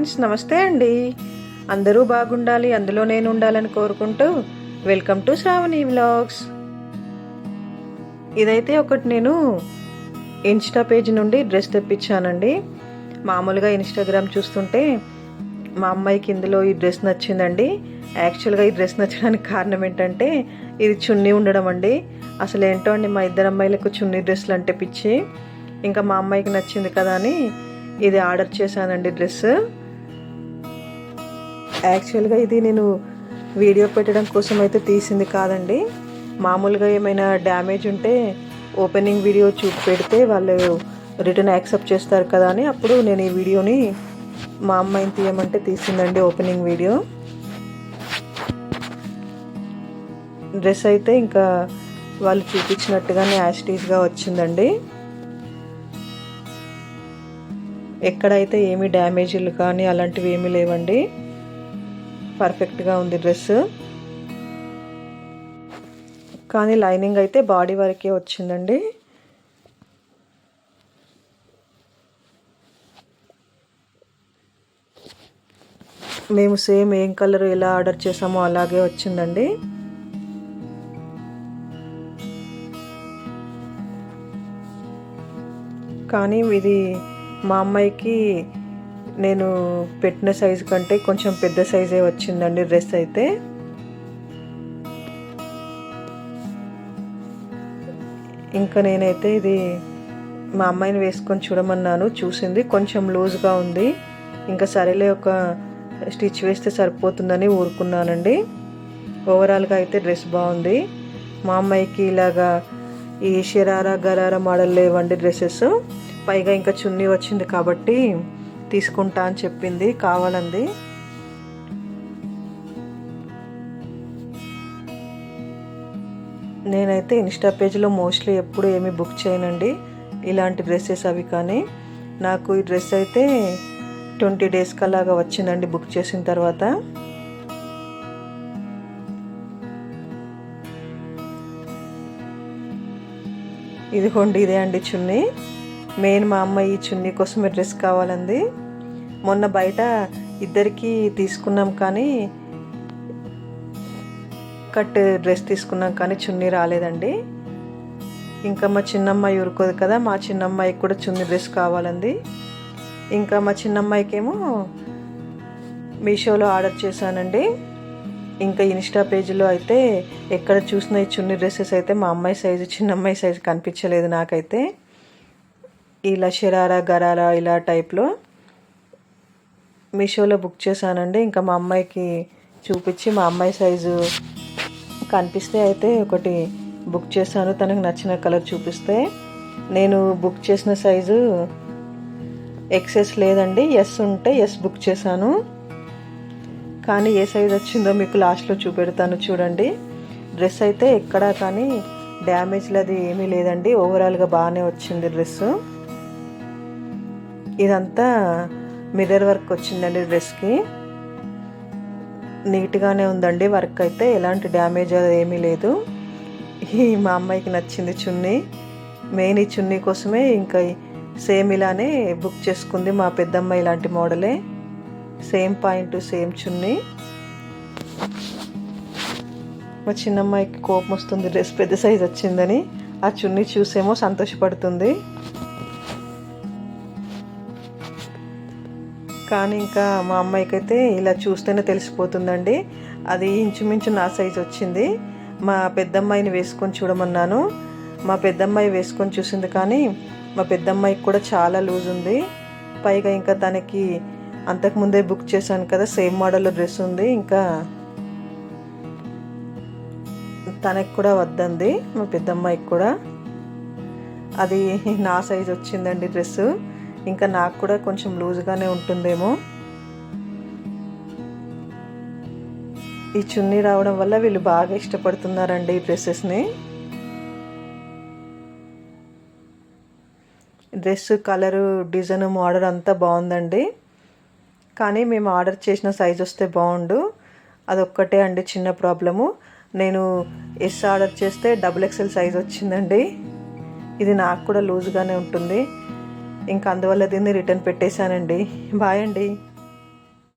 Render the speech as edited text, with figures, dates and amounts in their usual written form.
Friends, నమస్తే అండి. అందరూ బాగుండాలి, అందులో నేను ఉండాలని కోరుకుంటూ వెల్కమ్ టు శ్రావణి వ్లాగ్స్. ఇదైతే ఒకటి నేను ఇన్స్టా పేజ్ నుండి డ్రెస్ తెప్పించానండి. మామూలుగా ఇన్స్టాగ్రామ్ చూస్తుంటే మా అమ్మాయికి ఇందులో ఈ డ్రెస్ నచ్చిందండి. యాక్చువల్గా ఈ డ్రెస్ నచ్చడానికి కారణం ఏంటంటే ఇది చున్నీ ఉండడం అండి. అసలు ఏంటో అండి, మా ఇద్దరు అమ్మాయిలకు చున్నీ డ్రెస్సులు అంటే పిచ్చి. ఇంకా మా అమ్మాయికి నచ్చింది కదా అని ఇది ఆర్డర్ చేశానండి డ్రెస్. యాక్చువల్గా ఇది నేను వీడియో పెట్టడం కోసం అయితే తీసింది కాదండి. మామూలుగా ఏమైనా డ్యామేజ్ ఉంటే ఓపెనింగ్ వీడియో పెడితే వాళ్ళు రిటర్న్ యాక్సెప్ట్ చేస్తారు కదా అని అప్పుడు నేను ఈ వీడియోని మా అమ్మాయిని తీయమంటే తీసిందండి ఓపెనింగ్ వీడియో. డ్రెస్ అయితే ఇంకా వాళ్ళు చూపించినట్టుగానే యాస్టీస్గా వచ్చిందండి. ఎక్కడైతే ఏమీ డ్యామేజీలు కానీ అలాంటివి ఏమీ లేవండి. పర్ఫెక్ట్గా ఉంది డ్రెస్. కానీ లైనింగ్ అయితే బాడీ వరకే వచ్చిందండి. మేము సేమ్ ఏం కలర్ ఎలా ఆర్డర్ చేసామో అలాగే వచ్చిందండి. కానీ ఇది మా అమ్మాయికి నేను పెట్టిన సైజు కంటే కొంచెం పెద్ద సైజే వచ్చిందండి డ్రెస్ అయితే. ఇంకా నేనైతే ఇది మా అమ్మాయిని వేసుకొని చూడమన్నాను, చూసింది కొంచెం లూజ్గా ఉంది. ఇంకా సరేలే ఒక స్టిచ్ వేస్తే సరిపోతుందని ఊరుకున్నానండి. ఓవరాల్గా అయితే డ్రెస్ బాగుంది. మా అమ్మాయికి ఇలాగా ఈ షరారా గరారా మోడల్ లేవండి డ్రెస్సెస్. పైగా ఇంకా చున్నీ వచ్చింది కాబట్టి తీసుకుంటా అని చెప్పింది, కావాలంది. నేనైతే ఇన్స్టా పేజ్లో మోస్ట్లీ ఎప్పుడు ఏమీ బుక్ చేయనండి ఇలాంటి డ్రెస్సెస్ అవి. కానీ నాకు ఈ డ్రెస్ అయితే 20 డేస్కి అలాగా వచ్చిందండి బుక్ చేసిన తర్వాత. ఇదిగోండి, ఇదే అండి చున్నీ. మెయిన్ మా అమ్మాయి ఈ చున్నీ కోసమే డ్రెస్ కావాలంది. మొన్న బయట ఇద్దరికి తీసుకున్నాం కానీ కట్ డ్రెస్ తీసుకున్నాం కానీ చున్నీ రాలేదండి. ఇంకా మా చిన్నమ్మాయి ఊరుకోదు కదా, మా చిన్నమ్మాయికి కూడా చున్నీ డ్రెస్ కావాలంది. ఇంకా మా చిన్నమ్మాయికేమో మీషోలో ఆర్డర్ చేశానండి. ఇంకా ఇన్స్టా పేజీలో అయితే ఎక్కడ చూసిన ఈ చున్నీ డ్రెస్సెస్ అయితే మా అమ్మాయి సైజు చిన్నమ్మాయి సైజు కనిపించలేదు నాకైతే. ఇలా షరారా గరారా ఇలా టైప్లో మీషోలో బుక్ చేశానండి. ఇంకా మా అమ్మాయికి చూపించి మా అమ్మాయి సైజు కనిపిస్తే అయితే ఒకటి బుక్ చేశాను, తనకు నచ్చిన కలర్ చూపిస్తే. నేను బుక్ చేసిన సైజు ఎక్సెస్ లేదండి, ఎస్ ఉంటే ఎస్ బుక్ చేశాను. కానీ ఏ సైజ్ వచ్చిందో మీకు లాస్ట్లో చూపెడతాను చూడండి. డ్రెస్ అయితే ఎక్కడా కానీ డ్యామేజ్లు అది ఏమీ లేదండి. ఓవరాల్గా బాగానే వచ్చింది డ్రెస్. ఇదంతా మిర్రర్ వర్క్ వచ్చిందండి డ్రెస్కి. నీట్గానే ఉందండి వర్క్ అయితే, ఎలాంటి డ్యామేజ్ అది ఏమీ లేదు. ఈ మా అమ్మాయికి నచ్చింది చున్నీ. మెయిన్ ఈ చున్నీ కోసమే ఇంకా సేమ్ ఇలానే బుక్ చేసుకుంది మా పెద్దమ్మాయి. ఇలాంటి మోడలే, సేమ్ పాయింట్ సేమ్ చున్నీ. మా చిన్నమ్మాయికి కోపం వస్తుంది డ్రెస్ పెద్ద సైజ్ వచ్చిందని. ఆ చున్నీ చూసేమో సంతోషపడుతుంది. కానీ ఇంకా మా అమ్మాయికి అయితే ఇలా చూస్తేనే తెలిసిపోతుందండి. అది ఇంచుమించు నా సైజు వచ్చింది. మా పెద్దమ్మాయిని వేసుకొని చూడమన్నాను, మా పెద్దమ్మాయి వేసుకొని చూసింది. కానీ మా పెద్దమ్మాయికి కూడా చాలా లూజ్ ఉంది. పైగా ఇంకా తనకి అంతకుముందే బుక్ చేశాను కదా, సేమ్ మోడల్లో డ్రెస్ ఉంది. ఇంకా తనకి కూడా వద్దంది మా పెద్దమ్మాయికి కూడా. అది నా సైజు వచ్చిందండి డ్రెస్సు. ఇంకా నాకు కూడా కొంచెం లూజ్గానే ఉంటుందేమో. ఈ చున్నీ రావడం వల్ల వీళ్ళు బాగా ఇష్టపడుతున్నారండి ఈ డ్రెస్సెస్ని. డ్రెస్ కలరు, డిజైన్, మోడల్ అంతా బాగుందండి. కానీ మేము ఆర్డర్ చేసిన సైజ్ వస్తే బాగుండు, అదొక్కటే అండి చిన్న ప్రాబ్లము. నేను ఎస్ ఆర్డర్ చేస్తే XXL సైజ్ వచ్చిందండి. ఇది నాకు కూడా లూజ్గానే ఉంటుంది. ఇంకా అందువల్ల దీన్ని రిటర్న్ పెట్టేశానండి. బాయ్ అండి.